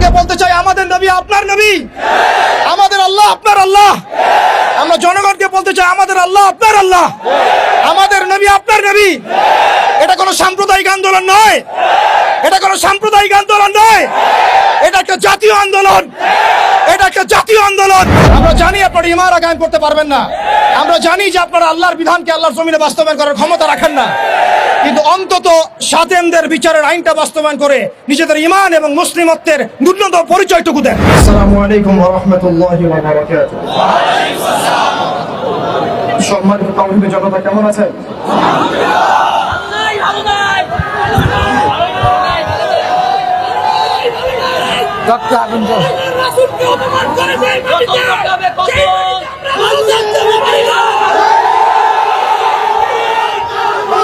জনগণকে বলতে চাই, আমাদের নবী আপনার নবী, আমাদের আল্লাহ আপনার আল্লাহ। আমরা জনগণকে বলতে চাই, আমাদের আল্লাহ আপনার আল্লাহ, আমাদের নবী আপনার নবী। এটা কোনো সাম্প্রদায়িক আন্দোলন নয়, এটা কোনো সাম্প্রদায়িক আন্দোলন নয়, এটা একটা জাতীয় আন্দোলন, এটা একটা জাতীয় আন্দোলন। আমরা জানি আপনারা ইমারা কায়েম করতে পারবেন না, আমরা জানি যে আপনারা আল্লাহর বিধানকে আল্লাহর জমিনে বাস্তবায়ন করার ক্ষমতা রাখেন না, কিন্তু অন্তত সাতেমদের বিচারের আইনটা বাস্তবায়ন করে নিজেদের ঈমান এবং মুসলিমত্বের ন্যূনতম পরিচয়টুকু দেন। আসসালামু আলাইকুম ওয়া রাহমাতুল্লাহি ওয়া বারাকাতুহু। সম্মানিত তাওহীদের জনতা, কেমন আছেন?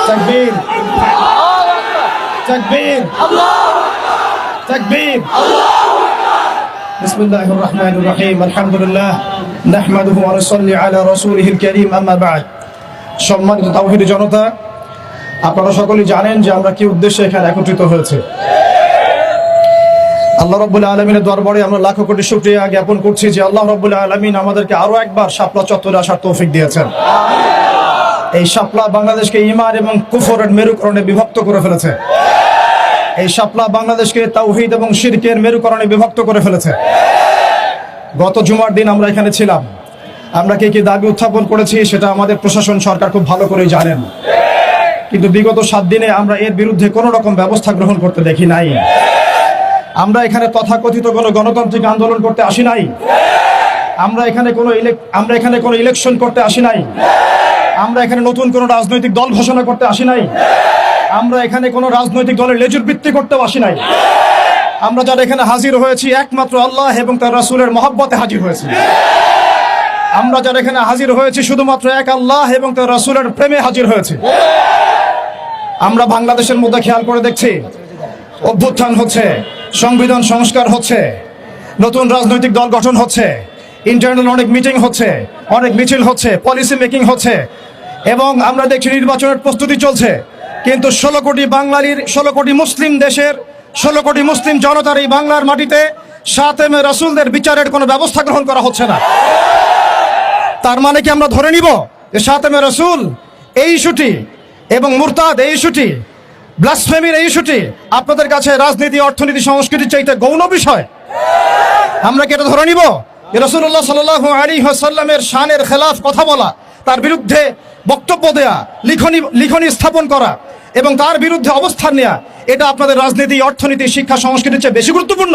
তাকবীর, তাকবীর, তাকবীর। বিসমিল্লাহির রহমানির রহিম। আলহামদুলিল্লাহ নাহমাদুহু ওয়া নুসাল্লি আলা রাসূলিহিল কারীম, আম্মা বা'দ। সম্মানিত তাওহীদের জনতা, আপনারা সকলেই জানেন যে আমরা কি উদ্দেশ্যে এখানে একত্রিত হয়েছে। আল্লাহ রাব্বুল আলামিনের দরবারে আমরা লাখো কোটি শুকরিয়া জ্ঞাপন করছি যে আল্লাহ রাব্বুল আলামিন আমাদেরকে আরো একবার শাপলা চত্বরে আসার তৌফিক দিয়েছেন। এই শাপলা বাংলাদেশকে ঈমান এবং কুফরের মেরুকরণে বিভক্ত করে ফেলেছে। এই শাপলা বাংলাদেশকে তাওহীদ এবং শিরকের মেরুকরণে বিভক্ত করে ফেলেছে। গত জুমার দিন আমরা এখানে ছিলাম, আমরা কি কি দাবি উত্থাপন করেছি সেটা আমাদের প্রশাসন সরকার খুব ভালো করেই জানেন, কিন্তু বিগত 7 দিনে আমরা এর বিরুদ্ধে কোনো রকম ব্যবস্থা গ্রহণ করতে দেখি নাই। আমরা এখানে তথাকথিত কোনো গণতান্ত্রিক আন্দোলন করতে আসি নাই, আমরা এখানে কোনো ইলেকশন করতে আসি নাই, আমরা এখানে নতুন কোনো রাজনৈতিক দল ঘোষণা করতে আসি নাই, আমরা এখানে কোনো রাজনৈতিক দলের লেজুর বৃত্তি করতেও আসি নাই। আমরা যারা এখানে হাজির হয়েছি একমাত্র আল্লাহ এবং তার রাসূলের মহব্বতে হাজির হয়েছি। আমরা যারা এখানে হাজির হয়েছি শুধুমাত্র এক আল্লাহ এবং তার রাসূলের প্রেমে হাজির হয়েছি। আমরা বাংলাদেশের মধ্যে খেয়াল করে দেখছি, অভ্যুত্থান হচ্ছে, সংবিধান সংস্কার হচ্ছে, নতুন রাজনৈতিক দল গঠন হচ্ছে, ইন্টারনাল অনেক মিটিং হচ্ছে, অনেক মিছিল হচ্ছে, পলিসি মেকিং হচ্ছে, এবং আমরা দেখছি নির্বাচনের প্রস্তুতি চলছে। কিন্তু 16 কোটি বাঙালির, 16 কোটি মুসলিম দেশের, 16 কোটি মুসলিম জনতার এই বাংলার মাটিতে সাতেমে রাসূলদের বিচারের কোনো ব্যবস্থা গ্রহণ করা হচ্ছে না। তার মানে কি আমরা ধরে নিব যে সাতেমে রাসূল এই ইস্যুটি এবং মুরতাদ এই ইস্যুটি, ব্লাসফেমির এই ইস্যুটি আপনাদের কাছে রাজনীতি, অর্থনীতি, সংস্কৃতির চাইতে গৌণ বিষয়? আমরা কি এটা ধরে নিব? রাসূলুল্লাহ সাল্লাল্লাহু আলাইহি ওয়াসাল্লামের শানের খেলাফ কথা বলা, তার বিরুদ্ধে বক্তব্য দেয়া, লিখনি স্থাপন করা এবং তার বিরুদ্ধে অবস্থান নেওয়া, এটা আপনাদের রাজনীতি, অর্থনীতি, শিক্ষা, সংস্কৃতির চেয়ে বেশি গুরুত্বপূর্ণ?